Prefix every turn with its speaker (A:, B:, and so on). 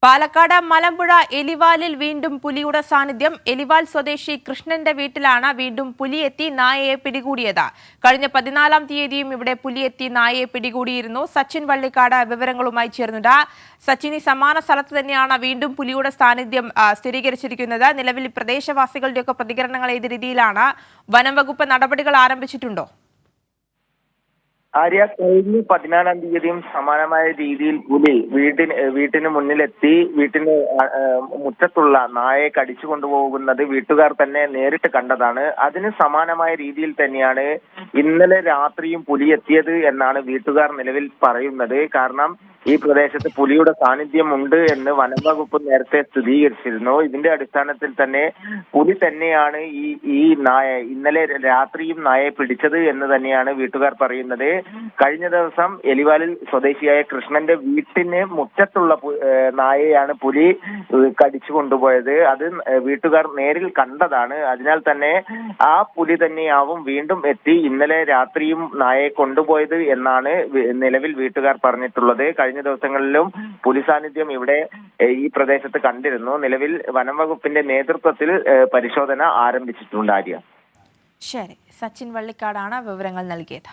A: പാലക്കാട് മലമ്പുഴ എലിവാലിൽ വീണ്ടും പുലിയുടെ സാന്നിധ്യം. എലിവാൽ സ്വദേശി കൃഷ്ണന്റെ വീട്ടിലാണ് വീണ്ടും പുലിയെത്തി നായയെ പിടികൂടിയത്. കഴിഞ്ഞ 14-ാം തീയതിയും ഇവിടെ പുലിയെത്തി നായയെ പിടികൂടിയിരുന്നു. സച്ചിൻ വള്ളിക്കാട് വിവരങ്ങളുമായി ചേർന്നുണ്ട്. സച്ചിൻ, ഈ സമാന സ്ഥലത്ത് തന്നെയാണ് വീണ്ടും പുലിയുടെ സാന്നിധ്യം സ്ഥിരീകരിച്ചിരിക്കുന്നത്. നിലവിൽ പ്രദേശവാസികളുടെയൊക്കെ പ്രതികരണങ്ങൾ ഏത് രീതിയിലാണ്? വനം വകുപ്പ് നടപടികൾ ആരംഭിച്ചിട്ടുണ്ടോ?
B: ആര്യ, കഴിഞ്ഞ 14-ാം തീയതിയും സമാനമായ രീതിയിൽ പുലി വീട്ടിന് മുന്നിലെത്തി മുറ്റത്തുള്ള നായയെ കടിച്ചു കൊണ്ടുപോകുന്നത് വീട്ടുകാർ തന്നെ നേരിട്ട് കണ്ടതാണ്. അതിന് സമാനമായ രീതിയിൽ തന്നെയാണ് ഇന്നലെ രാത്രിയും പുലി എത്തിയത് എന്നാണ് വീട്ടുകാർ നിലവിൽ പറയുന്നത്. കാരണം ഈ പ്രദേശത്ത് പുലിയുടെ സാന്നിധ്യം ഉണ്ട് എന്ന് വനം വകുപ്പ് നേരത്തെ സ്ഥിരീകരിച്ചിരുന്നു. ഇതിന്റെ അടിസ്ഥാനത്തിൽ തന്നെ പുലി തന്നെയാണ് ഈ നായ ഇന്നലെ രാത്രിയും നായയെ പിടിച്ചത് എന്ന് തന്നെയാണ് വീട്ടുകാർ പറയുന്നത്. കഴിഞ്ഞ ദിവസം എലിവാലിൽ സ്വദേശിയായ കൃഷ്ണന്റെ വീട്ടിന് മുറ്റത്തുള്ള നായയാണ് പുലി കടിച്ചു കൊണ്ടുപോയത്. അത് വീട്ടുകാർ നേരിൽ കണ്ടതാണ്. അതിനാൽ തന്നെ ആ പുലി തന്നെയാവും വീണ്ടും എത്തി ഇന്നലെ രാത്രിയും നായയെ കൊണ്ടുപോയത് എന്നാണ് നിലവിൽ വീട്ടുകാർ പറഞ്ഞിട്ടുള്ളത്. കഴിഞ്ഞ ദിവസങ്ങളിലും പുലി സാന്നിധ്യം ഇവിടെ ഈ പ്രദേശത്ത് കണ്ടിരുന്നു. നിലവിൽ വനം വകുപ്പിന്റെ നേതൃത്വത്തിൽ പരിശോധന ആരംഭിച്ചിട്ടുണ്ട്. ആര്യ,
A: ശരി. സച്ചിൻ വള്ളിക്കാടാണ് വിവരങ്ങൾ നൽകിയത്.